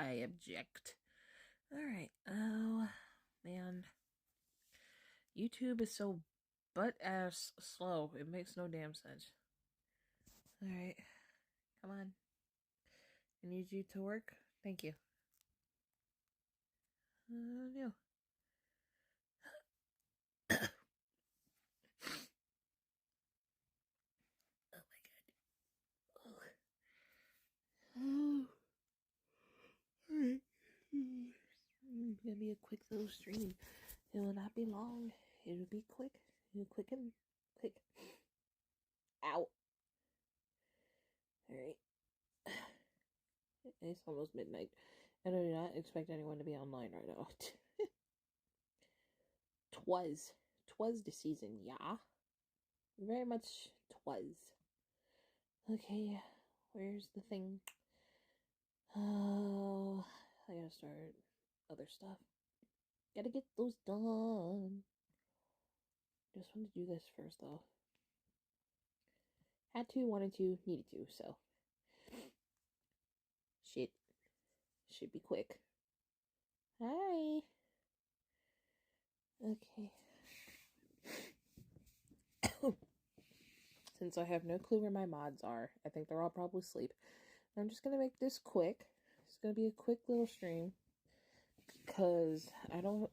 I object. Alright, oh, man. YouTube is so butt-ass slow. It makes no damn sense. Alright, come on. I need you to work. Thank you. No. Oh my god. Oh. Alright. It's gonna be a quick little stream. It will not be long. It will be quick. Quick and quick. Ow. Alright. It's almost midnight. And I do not expect anyone to be online right now. Twas the season, yeah. Very much twas. Okay, where's the thing? Oh, I gotta start other stuff. Gotta get those done. Just want to do this first, though. Had to, wanted to, needed to, so. Shit. Should be quick. Hi. Okay. Since I have no clue where my mods are, I think they're all probably asleep. I'm just gonna make this quick. It's gonna be a quick little stream. Because I don't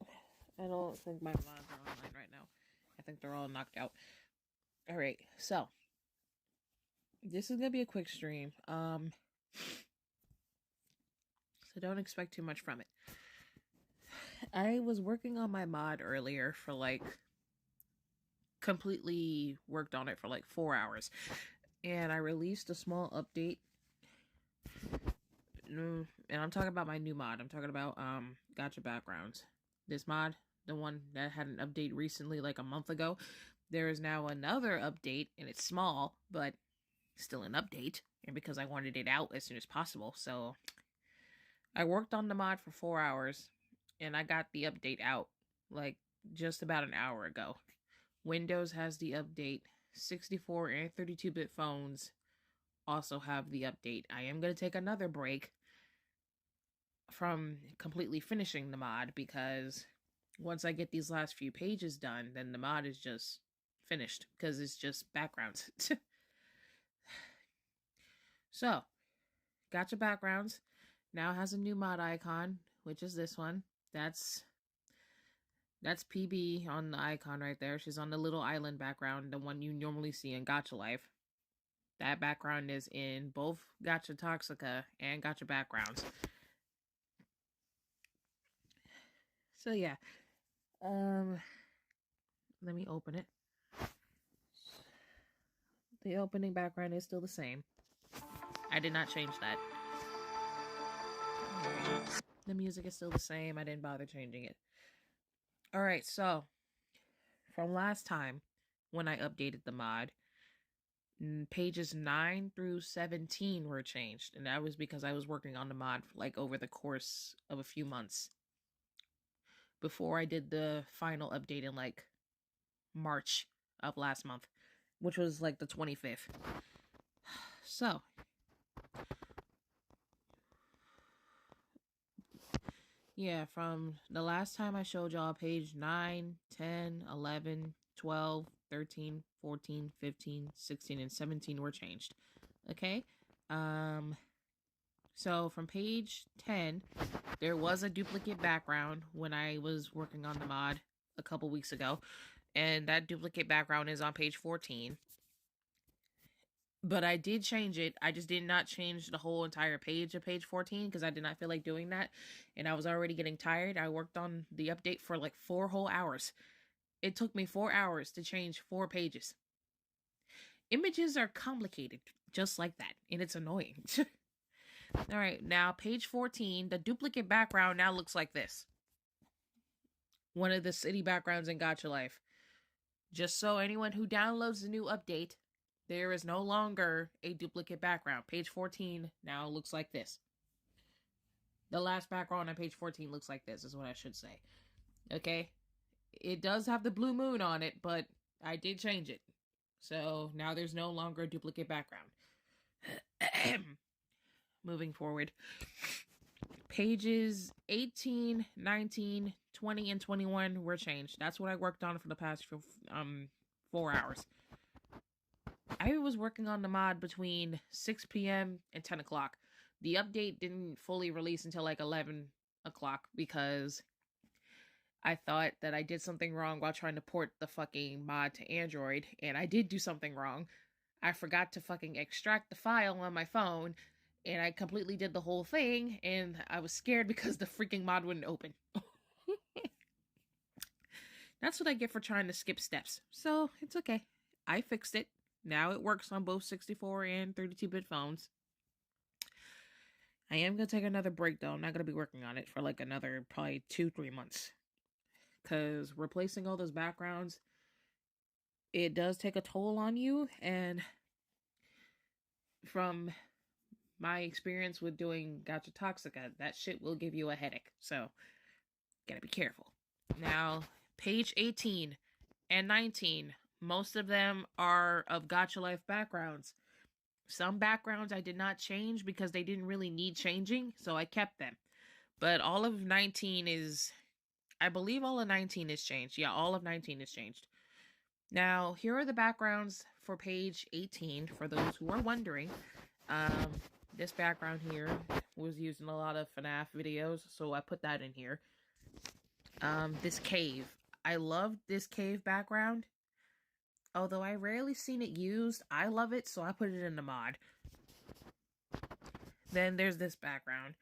think my mods are online right now. I think they're all knocked out. Alright, so. This is gonna be a quick stream. So don't expect too much from it. I was working on my mod earlier for like completely worked on it for like 4 hours, and I released a small update. And I'm talking about my new mod. I'm talking about Gacha backgrounds. This mod, the one that had an update recently, like a month ago. There is now another update, and it's small, but still an update. And because I wanted it out as soon as possible, so I worked on the mod for 4 hours, and I got the update out like just about an hour ago. Windows has the update. 64 and 32-bit phones also have the update. I am going to take another break from completely finishing the mod, because once I get these last few pages done, then the mod is just finished, because it's just backgrounds. So, Gacha Backgrounds now has a new mod icon, which is this one. That's PB on the icon right there. She's on the little island background, the one you normally see in Gacha Life. That background is in both Gacha Toxica and Gacha Backgrounds. So yeah. Let me open it. The opening background is still the same. I did not change that. The music is still the same. I didn't bother changing it. Alright, so from last time when I updated the mod, pages 9 through 17 were changed, and that was because I was working on the mod for like over the course of a few months before I did the final update in like March of last month, which was like the 25th. So yeah, from the last time I showed y'all, page 9, 10, 11, 12, 13, 14, 15, 16, and 17 were changed. Okay? So from page 10, there was a duplicate background when I was working on the mod a couple weeks ago. And that duplicate background is on page 14. But I did change it. I just did not change the whole entire page of page 14 because I did not feel like doing that. And I was already getting tired. I worked on the update for like 4 whole hours. It took me 4 hours to change 4 pages. Images are complicated just like that. And it's annoying. Alright, now page 14, the duplicate background now looks like this. One of the city backgrounds in Gacha Life. Just so anyone who downloads the new update, there is no longer a duplicate background. Page 14 now looks like this. The last background on page 14 looks like this, is what I should say. Okay? It does have the blue moon on it, but I did change it. So now there's no longer a duplicate background. Moving forward. Pages 18, 19, 20, and 21 were changed. That's what I worked on for the past 4 hours. I was working on the mod between 6 p.m. and 10 o'clock. The update didn't fully release until like 11 o'clock because I thought that I did something wrong while trying to port the fucking mod to Android, and I did do something wrong. I forgot to fucking extract the file on my phone, and I completely did the whole thing, and I was scared because the freaking mod wouldn't open. That's what I get for trying to skip steps. So, it's okay. I fixed it. Now it works on both 64 and 32-bit phones. I am going to take another break, though. I'm not going to be working on it for like another probably 2-3 months. Because replacing all those backgrounds, it does take a toll on you. And from my experience with doing Gacha Toxica, that shit will give you a headache. So, gotta be careful. Now, page 18 and 19, most of them are of Gacha Life backgrounds. Some backgrounds I did not change because they didn't really need changing, so I kept them. But all of 19 is... I believe all of 19 is changed. Yeah, all of 19 is changed. Now, here are the backgrounds for page 18, for those who are wondering. This background here was used in a lot of FNAF videos, so I put that in here. This cave. I love this cave background. Although I rarely seen it used, I love it, so I put it in the mod. Then there's this background.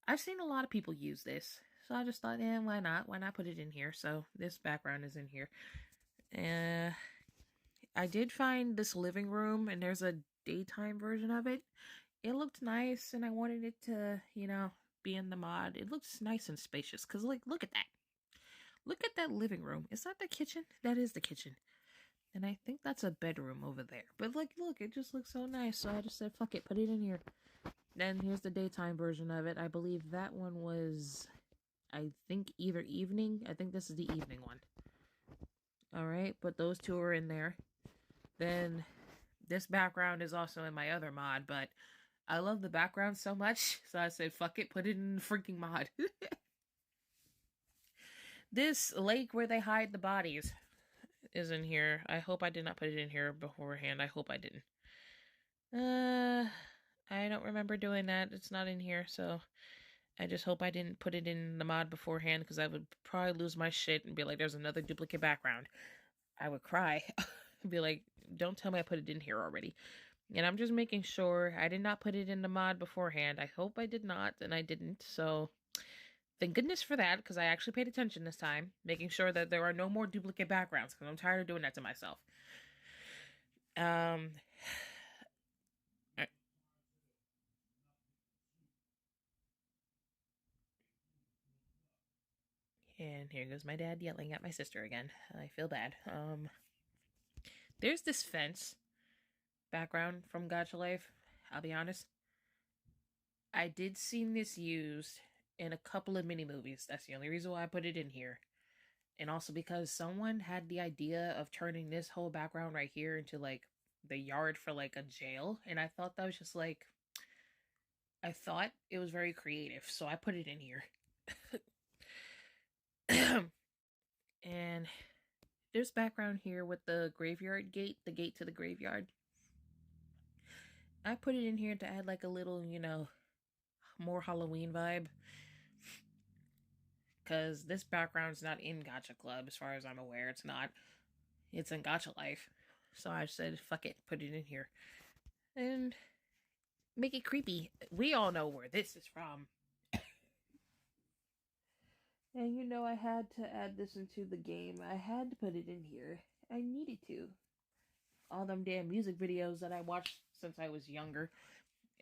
I've seen a lot of people use this, so I just thought, why not? Why not put it in here? So this background is in here. I did find this living room, and there's a daytime version of it. It looked nice, and I wanted it to, be in the mod. It looks nice and spacious, because, like, look at that. Look at that living room. Is that the kitchen? That is the kitchen. And I think that's a bedroom over there. But, like, look, it just looks so nice, so I just said, fuck it, put it in here. Then here's the daytime version of it. I believe that one was, I think, either evening. I think this is the evening one. Alright, but those two are in there. Then this background is also in my other mod, but I love the background so much, so I said, fuck it, put it in the freaking mod. This lake where they hide the bodies is in here. I hope I did not put it in here beforehand. I hope I didn't. I don't remember doing that. It's not in here, so I just hope I didn't put it in the mod beforehand, because I would probably lose my shit and be like, there's another duplicate background. I would cry. Be like, don't tell me I put it in here already. And I'm just making sure I did not put it in the mod beforehand. I hope I did not, and I didn't, so thank goodness for that, because I actually paid attention this time, making sure that there are no more duplicate backgrounds, because I'm tired of doing that to myself. And here goes my dad yelling at my sister again. I feel bad. There's this fence background from Gacha Life. I'll be honest. I did see this used in a couple of mini movies. That's the only reason why I put it in here. And also because someone had the idea of turning this whole background right here into, like, the yard for, like, a jail. And I thought that was just, like... I thought it was very creative, so I put it in here. And there's background here with the graveyard gate, the gate to the graveyard. I put it in here to add like a little, more Halloween vibe. Because this background's not in Gacha Club, as far as I'm aware. It's not. It's in Gacha Life. So I said, fuck it, put it in here. And make it creepy. We all know where this is from. And I had to add this into the game. I had to put it in here. I needed to. All them damn music videos that I watched since I was younger,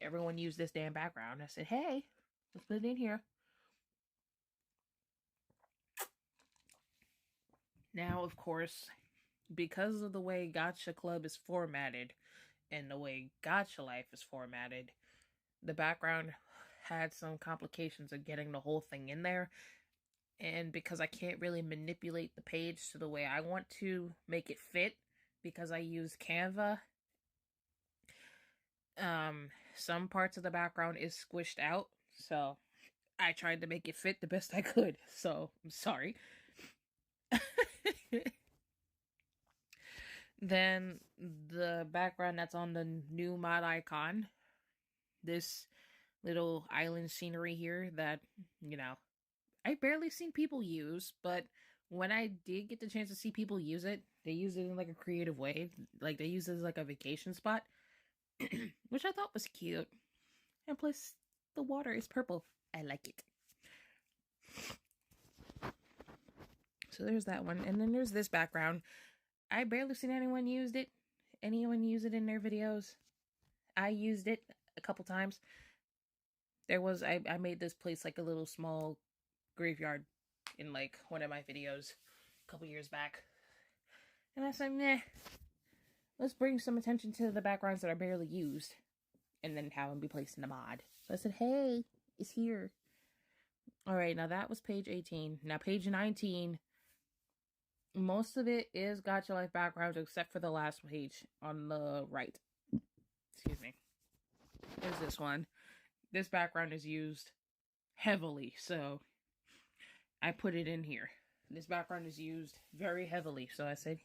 everyone used this damn background. I said, hey, let's put it in here. Now, of course, because of the way Gacha Club is formatted and the way Gacha Life is formatted, the background had some complications of getting the whole thing in there. And because I can't really manipulate the page to the way I want to make it fit, because I use Canva, some parts of the background is squished out. So I tried to make it fit the best I could, so I'm sorry. Then the background that's on the new mod icon, this little island scenery here that, you know, I barely seen people use, but when I did get the chance to see people use it, they use it in like a creative way. Like they use it as like a vacation spot, which I thought was cute. And plus, the water is purple. I like it. So there's that one. And then there's this background. I barely seen anyone use it. Anyone use it in their videos. I used it a couple times. I made this place like a little small graveyard in like one of my videos a couple years back. And I said, nah, let's bring some attention to the backgrounds that are barely used. And then have them be placed in a mod. So I said, hey, it's here. Alright, now that was page 18. Now page 19, most of it is Gacha Life backgrounds except for the last page on the right. Excuse me. There's this one. This background is used heavily, so I put it in here. This background is used very heavily, so I said,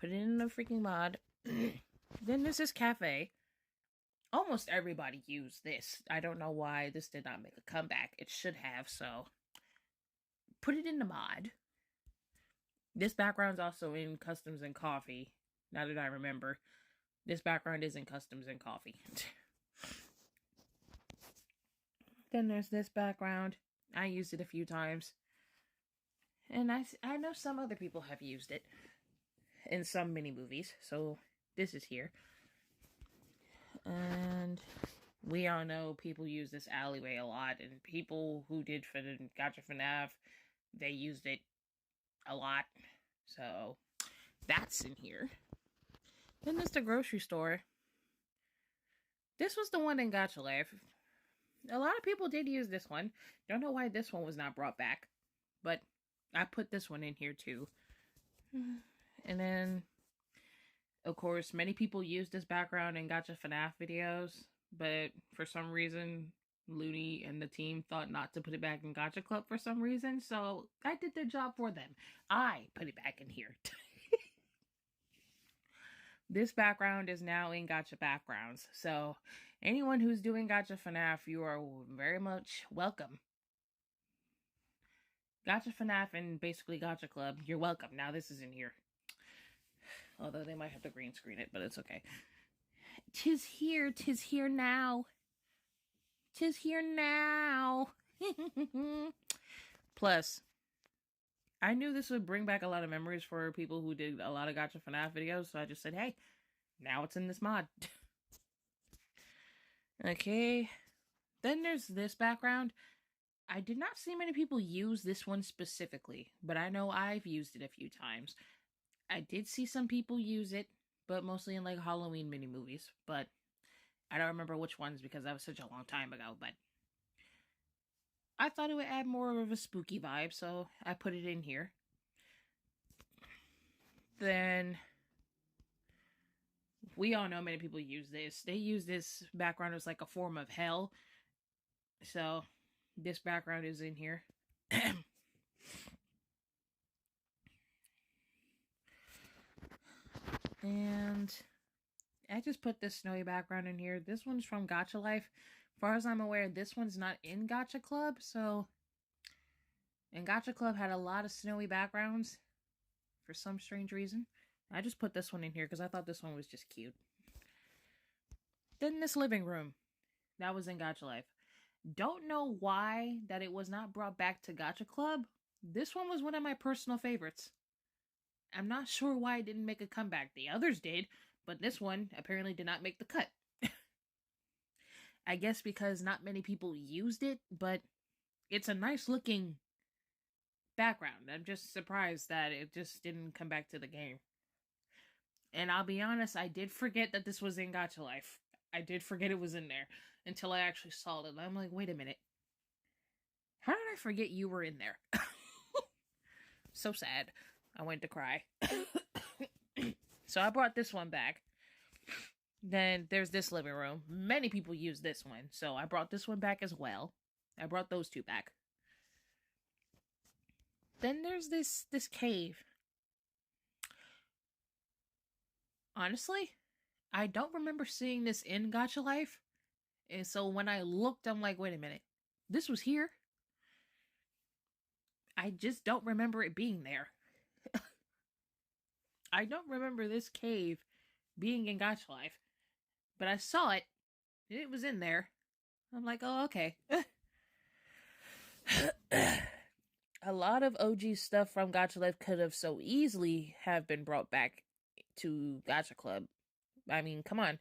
put it in the freaking mod. Then there's this cafe. Almost everybody used this. I don't know why this did not make a comeback. It should have, so put it in the mod. This background's also in Customs and Coffee. Now that I remember, this background is in Customs and Coffee. Then there's this background. I used it a few times. And I know some other people have used it in some mini movies. So this is here. And we all know people use this alleyway a lot. And people who did for the Gacha FNAF, they used it a lot. So that's in here. Then there's the grocery store. This was the one in Gacha Life. A lot of people did use this one. Don't know why this one was not brought back. But I put this one in here too. And then, of course, many people use this background in Gacha FNAF videos. But for some reason, Looney and the team thought not to put it back in Gacha Club for some reason. So I did their job for them. I put it back in here. This background is now in Gacha Backgrounds. So anyone who's doing Gacha FNAF, you are very much welcome. Gacha FNAF and basically Gacha Club, you're welcome. Now this is in here. Although they might have to green screen it, but it's okay. 'Tis here now. 'Tis here now. Plus, I knew this would bring back a lot of memories for people who did a lot of Gacha FNAF videos, so I just said, hey, now it's in this mod. Okay. Then there's this background. I did not see many people use this one specifically, but I know I've used it a few times. I did see some people use it, but mostly in like Halloween mini movies, but I don't remember which ones because that was such a long time ago, but I thought it would add more of a spooky vibe, so I put it in here. Then we all know many people use this. They use this background as like a form of hell. So this background is in here. And I just put this snowy background in here. This one's from Gacha Life. As far as I'm aware, this one's not in Gacha Club, so... And Gacha Club had a lot of snowy backgrounds for some strange reason. I just put this one in here because I thought this one was just cute. Then this living room. That was in Gacha Life. Don't know why that it was not brought back to Gacha Club. This one was one of my personal favorites. I'm not sure why it didn't make a comeback. The others did, but this one apparently did not make the cut. I guess because not many people used it, but it's a nice looking background. I'm just surprised that it just didn't come back to the game. And I'll be honest, I did forget that this was in Gacha Life. I did forget it was in there until I actually saw it. I'm like, wait a minute. How did I forget you were in there? So sad. I went to cry. So I brought this one back. Then there's this living room. Many people use this one, so I brought this one back as well. I brought those two back. Then there's this cave. Honestly, I don't remember seeing this in Gacha Life. And so when I looked, I'm like, wait a minute. This was here? I just don't remember it being there. I don't remember this cave being in Gacha Life. But I saw it. And it was in there. I'm like, oh, okay. A lot of OG stuff from Gacha Life could have so easily have been brought back to Gacha Club. I mean, come on.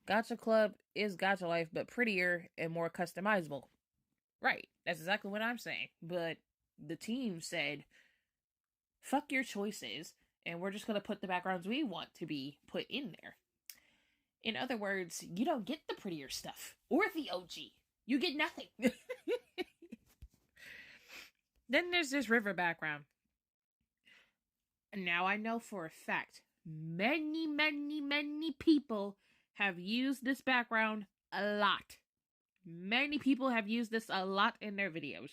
Gacha Club is Gacha Life, but prettier and more customizable. Right. That's exactly what I'm saying. But the team said, fuck your choices, and we're just going to put the backgrounds we want to be put in there. In other words, you don't get the prettier stuff. Or the OG. You get nothing. Then there's this river background. And now I know for a fact, many, many, many people have used this background a lot. Many people have used this a lot in their videos.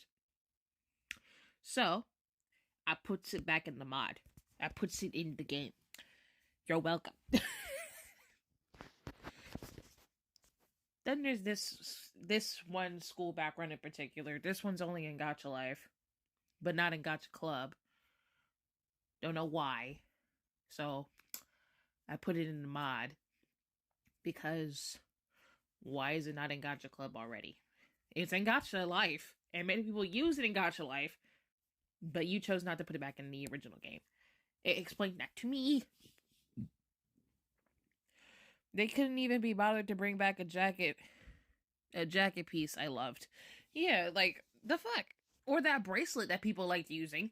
So, I puts it back in the mod. I puts it in the game. You're welcome. Then there's this one school background in particular. This one's only in Gacha Life, but not in Gacha Club. Don't know why. So, I put it in the mod. Because, why is it not in Gacha Club already? It's in Gacha Life, and many people use it in Gacha Life, but you chose not to put it back in the original game. Explain that to me. They couldn't even be bothered to bring back a jacket piece I loved. Yeah, like, the fuck? Or that bracelet that people liked using.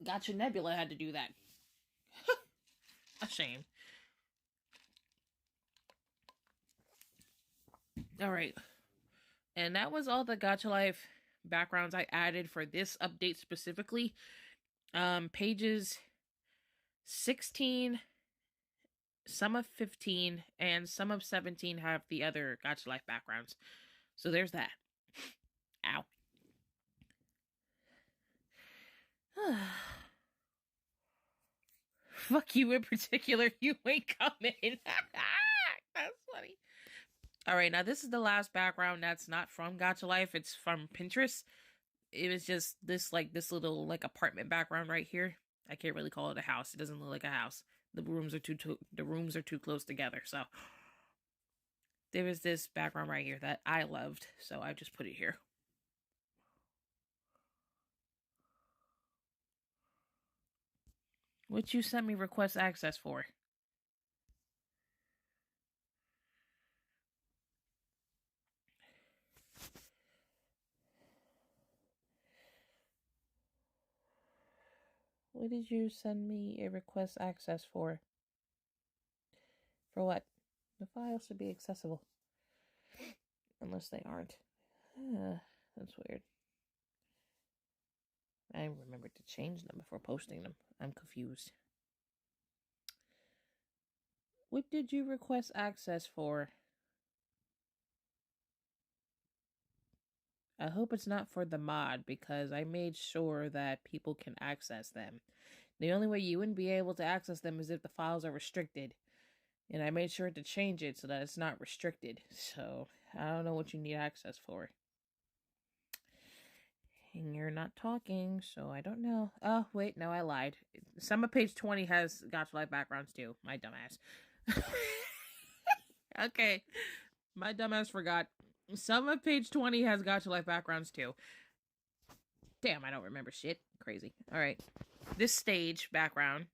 Gacha Nebula had to do that. A shame. Alright. And that was all the Gacha Life backgrounds I added for this update specifically. Pages 16, some of 15, and some of 17 have the other Gacha Life backgrounds. So there's that. Ow. Fuck you in particular, you ain't coming. That's funny. Alright, now this is the last background that's not from Gacha Life. It's from Pinterest. It was just this little apartment background right here. I can't really call it a house. It doesn't look like a house. The rooms are too close together. So there was this background right here that I loved, so I just put it here. What you sent me request access for? What did you send me a request access for? For what? The files should be accessible. Unless they aren't. That's weird. I remembered to change them before posting them. I'm confused. What did you request access for? I hope it's not for the mod, because I made sure that people can access them. The only way you wouldn't be able to access them is if the files are restricted. And I made sure to change it so that it's not restricted. So, I don't know what you need access for. And you're not talking, so I don't know. Oh, wait, no, I lied. Some of page 20 has Gacha Life backgrounds too. My dumbass. Okay. My dumbass forgot. Some of page 20 has Gacha Life backgrounds too. Damn, I don't remember shit. Crazy. Alright. This stage background,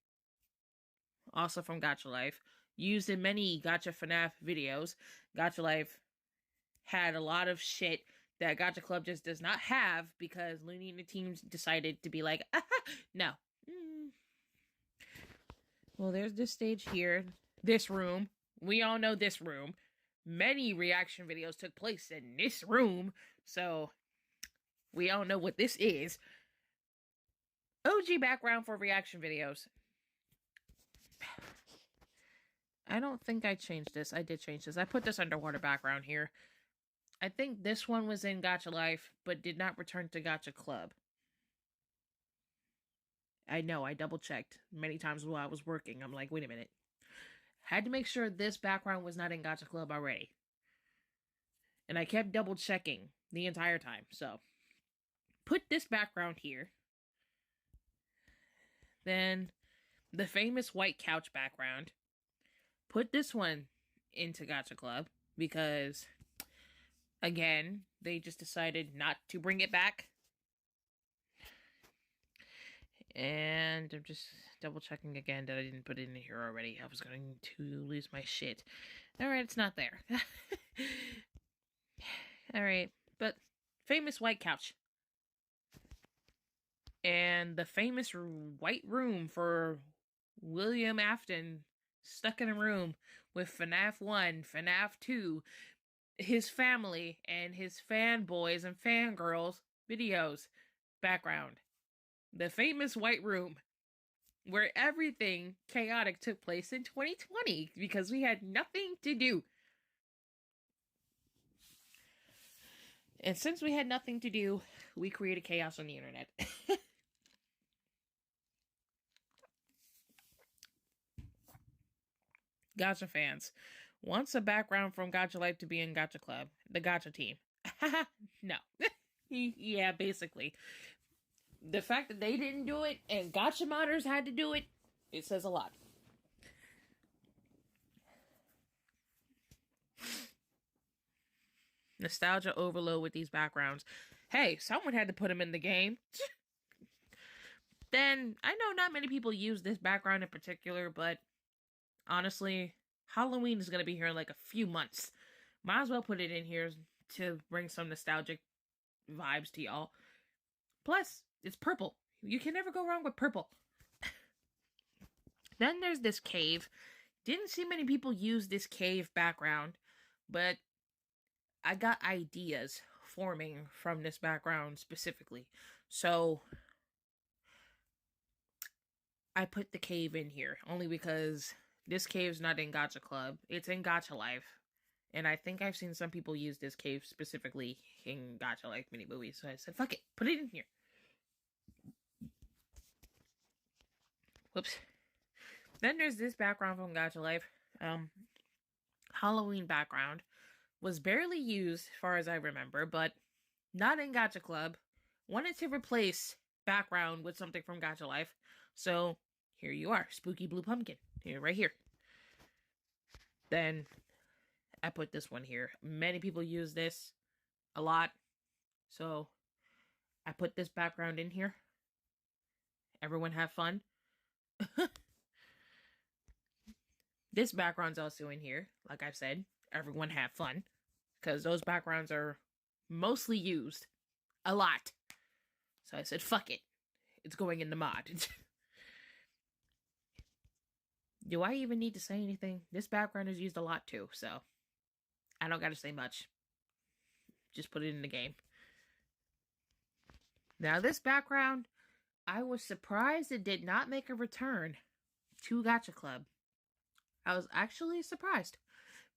also from Gacha Life, used in many Gacha FNAF videos. Gacha Life had a lot of shit that Gacha Club just does not have because Looney and the teams decided to be like, no. Well, there's this stage here. This room. We all know this room. Many reaction videos took place in this room, so we all know what this is. OG background for reaction videos. I don't think I changed this. I did change this. I put this underwater background here. I think this one was in Gacha Life, but did not return to Gacha Club. I know, I double checked many times while I was working. I'm like, wait a minute. Had to make sure this background was not in Gacha Club already. And I kept double checking the entire time. So, put this background here. Then, the famous white couch background. Put this one into Gacha Club because, again, they just decided not to bring it back. And I'm just double checking again that I didn't put it in here already. I was going to lose my shit. Alright, it's not there. Alright, but famous white couch. And the famous white room for William Afton stuck in a room with FNAF 1, FNAF 2, his family, and his fanboys and fangirls videos background. The famous white room where everything chaotic took place in 2020 because we had nothing to do. And since we had nothing to do, we created chaos on the internet. Gacha fans, wants a background from Gacha Life to be in Gacha Club, the Gacha team. No. Yeah, basically. The fact that they didn't do it and Gacha modders had to do it, it says a lot. Nostalgia overload with these backgrounds. Hey, someone had to put them in the game. Then, I know not many people use this background in particular, but honestly, Halloween is going to be here in like a few months. Might as well put it in here to bring some nostalgic vibes to y'all. Plus, it's purple. You can never go wrong with purple. Then there's this cave. Didn't see many people use this cave background, but I got ideas forming from this background specifically. So, I put the cave in here, only because this cave's not in Gacha Club. It's in Gacha Life. And I think I've seen some people use this cave specifically in Gacha Life mini movies. So I said, fuck it, put it in here. Whoops. Then there's this background from Gacha Life. Halloween background. Was barely used, as far as I remember, but not in Gacha Club. Wanted to replace background with something from Gacha Life. So, here you are. Spooky Blue Pumpkin. Here, right here. Then, I put this one here. Many people use this a lot. So, I put this background in here. Everyone have fun. This background's also in here. Like I've said, everyone have fun. Because those backgrounds are mostly used. A lot. So I said, fuck it. It's going in the mod. Do I even need to say anything? This background is used a lot too, so I don't gotta say much. Just put it in the game. Now this background, I was surprised it did not make a return to Gacha Club. I was actually surprised.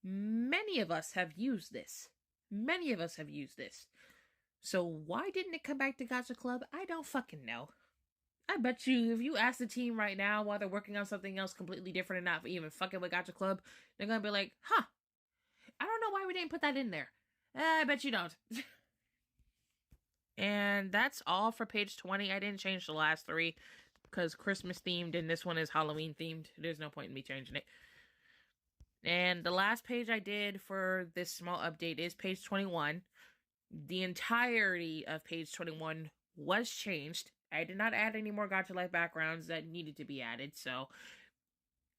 Many of us have used this. Many of us have used this. So why didn't it come back to Gacha Club? I don't fucking know. I bet you if you ask the team right now while they're working on something else completely different and not even fucking with Gacha Club, they're gonna be like, huh, I don't know why we didn't put that in there. I bet you don't. And that's all for page 20. I didn't change the last three because Christmas themed and this one is Halloween themed. There's no point in me changing it. And the last page I did for this small update is page 21. The entirety of page 21 was changed. I did not add any more Gacha Life backgrounds that needed to be added. So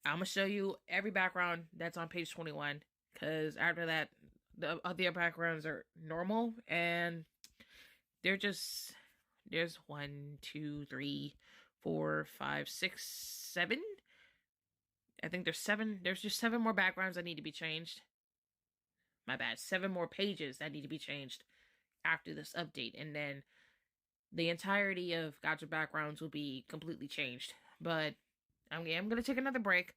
I'm going to show you every background that's on page 21. Because after that, the other backgrounds are normal. And they're just... There's 1, 2, 3, 4, 5, 6, 7... I think there's 7. There's just 7 more backgrounds that need to be changed. My bad. 7 more pages that need to be changed after this update. And then the entirety of Gacha backgrounds will be completely changed. But I'm going to take another break.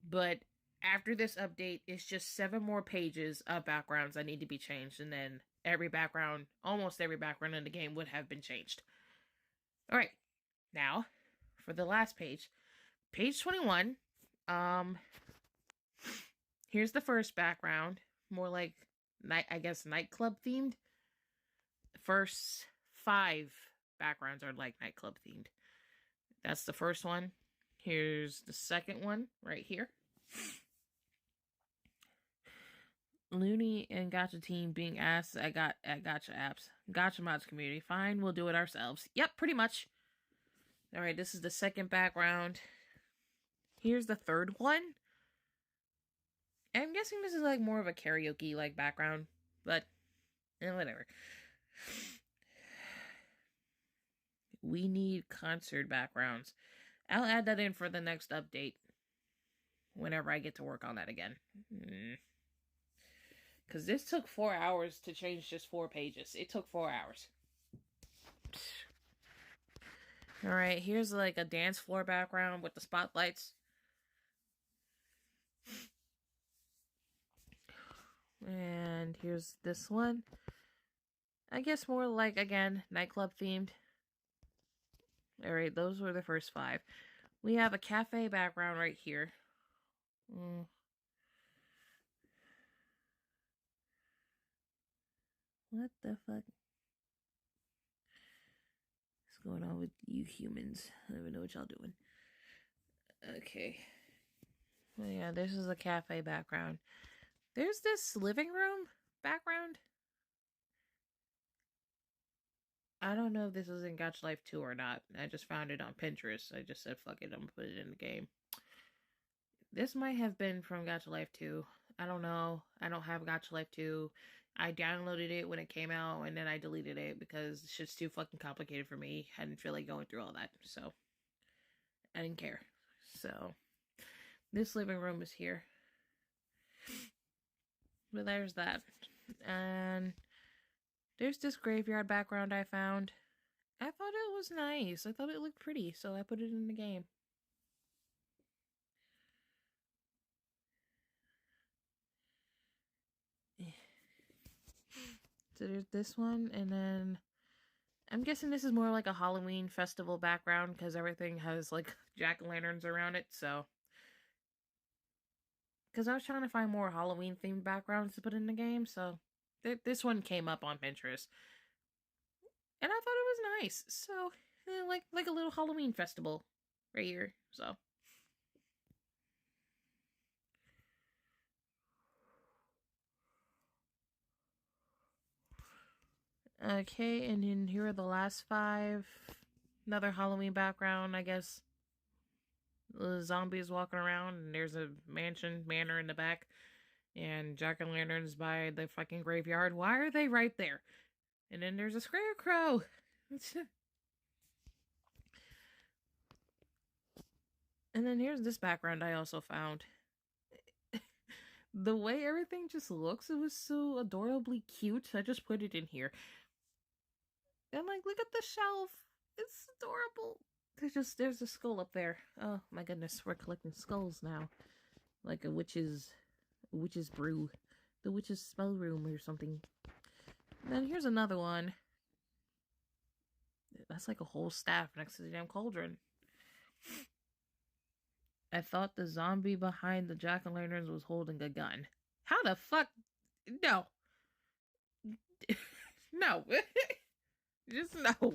But After this update, it's just 7 more pages of backgrounds that need to be changed, and then almost every background in the game would have been changed. Alright, now, for the last page. Page 21, here's the first background. More like, nightclub themed. The first 5 backgrounds are like nightclub themed. That's the first one. Here's the second one, right here. Looney and Gacha team being asked at Gacha apps. Gacha mods community. Fine, we'll do it ourselves. Yep, pretty much. Alright, this is the second background. Here's the third one. I'm guessing this is like more of a karaoke like background, but whatever. We need concert backgrounds. I'll add that in for the next update whenever I get to work on that again. Because this took 4 hours to change just 4 pages. It took 4 hours. Alright, here's like a dance floor background with the spotlights. And here's this one. I guess more like, again, nightclub themed. Alright, those were the first 5. We have a cafe background right here. What the fuck is going on with you humans? I don't even know what y'all doing. Okay. Well, yeah, this is a cafe background. There's this living room background. I don't know if this is in Gacha Life 2 or not. I just found it on Pinterest. I just said, fuck it, I'm gonna put it in the game. This might have been from Gacha Life 2. I don't know. I don't have Gacha Life 2. I downloaded it when it came out, and then I deleted it because shit's too fucking complicated for me. I didn't feel like going through all that, so I didn't care. So, this living room is here. But there's that. And there's this graveyard background I found. I thought it was nice. I thought it looked pretty, so I put it in the game. So there's this one, and then I'm guessing this is more like a Halloween festival background because everything has like jack-o'-lanterns around it, so. Because I was trying to find more Halloween themed backgrounds to put in the game, so this one came up on Pinterest. And I thought it was nice. So, like a little Halloween festival right here, so. Okay, and then here are the last 5. Another Halloween background, I guess. The zombies walking around, and there's a manor in the back. And jack-o'-lanterns by the fucking graveyard. Why are they right there? And then there's a scarecrow. And then here's this background I also found. The way everything just looks, it was so adorably cute. I just put it in here. And like, look at the shelf. It's adorable. There's a skull up there. Oh my goodness, we're collecting skulls now. Like a witch's brew. The witch's spell room or something. And then here's another one. That's like a whole staff next to the damn cauldron. I thought the zombie behind the jack-o'-lanterns was holding a gun. How the fuck? No. No. Just no.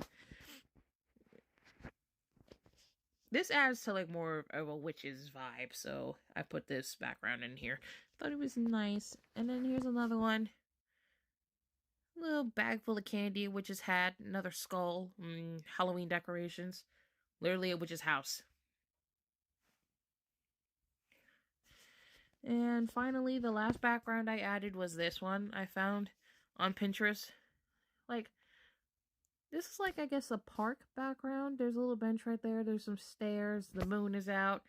This adds to like more of a witch's vibe, so I put this background in here. Thought it was nice. And then here's another one. A little bag full of candy, a witch's hat, another skull, Halloween decorations. Literally a witch's house. And finally, the last background I added was this one I found on Pinterest. Like, this is like, I guess, a park background. There's a little bench right there. There's some stairs. The moon is out.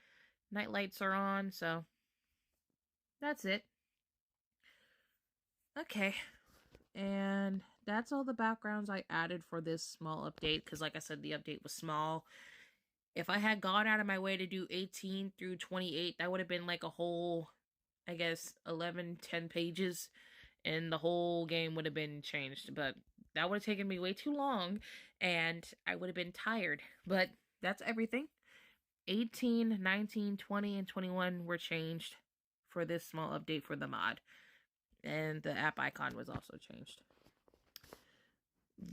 Night lights are on, so that's it. Okay. And that's all the backgrounds I added for this small update, because like I said, the update was small. If I had gone out of my way to do 18 through 28, that would have been like a whole I guess 11, 10 pages, and the whole game would have been changed. But that would have taken me way too long, and I would have been tired. But that's everything. 18, 19, 20, and 21 were changed for this small update for the mod. And the app icon was also changed.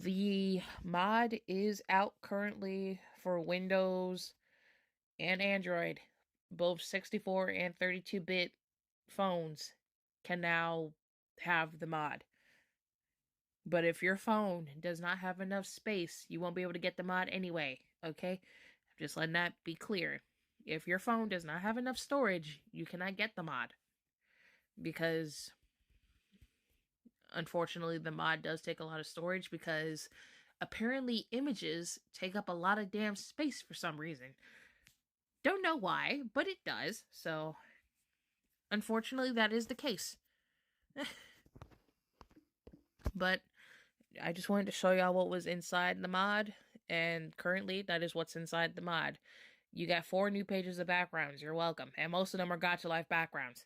The mod is out currently for Windows and Android. Both 64 and 32-bit phones can now have the mod. But if your phone does not have enough space, you won't be able to get the mod anyway, okay? I'm just letting that be clear. If your phone does not have enough storage, you cannot get the mod. Because, unfortunately, the mod does take a lot of storage because apparently images take up a lot of damn space for some reason. Don't know why, but it does. So, unfortunately, that is the case. But I just wanted to show y'all what was inside the mod, and currently that is what's inside the mod. You got 4 new pages of backgrounds. You're welcome. And most of them are Gacha Life backgrounds.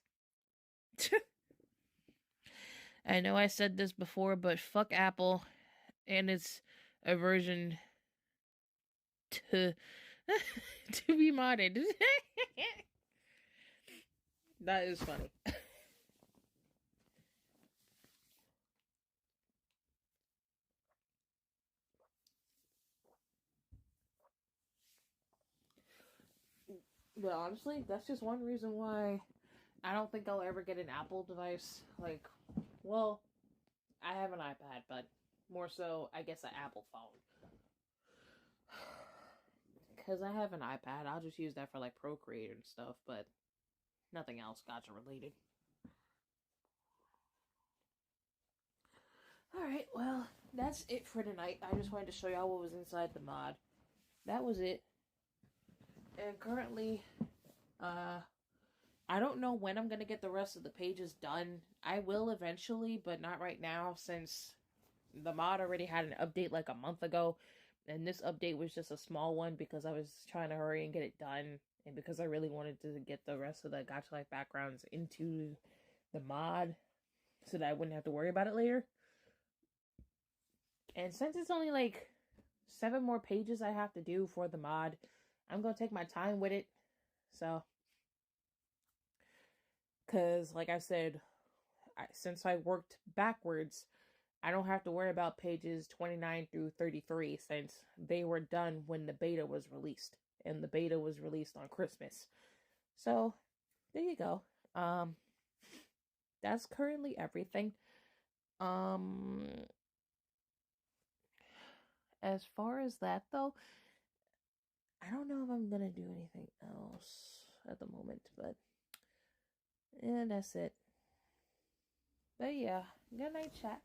I know I said this before, but fuck Apple and its aversion to be modded. That is funny. But honestly, that's just one reason why I don't think I'll ever get an Apple device. Like, well, I have an iPad, but more so, I guess, an Apple phone. Because I have an iPad, I'll just use that for, like, Procreate and stuff, but nothing else Gacha related. Alright, well, that's it for tonight. I just wanted to show y'all what was inside the mod. That was it. And currently, I don't know when I'm gonna get the rest of the pages done. I will eventually, but not right now, since the mod already had an update like a month ago, and this update was just a small one because I was trying to hurry and get it done, and because I really wanted to get the rest of the Gacha Life backgrounds into the mod so that I wouldn't have to worry about it later. And since it's only like 7 more pages I have to do for the mod, I'm gonna take my time with it. So, because like I said, since I worked backwards, I don't have to worry about pages 29 through 33 since they were done when the beta was released, and the beta was released on Christmas. So, there you go. That's currently everything. As far as that though, I don't know if I'm gonna do anything else at the moment, but yeah, that's it. But yeah, good night, chat.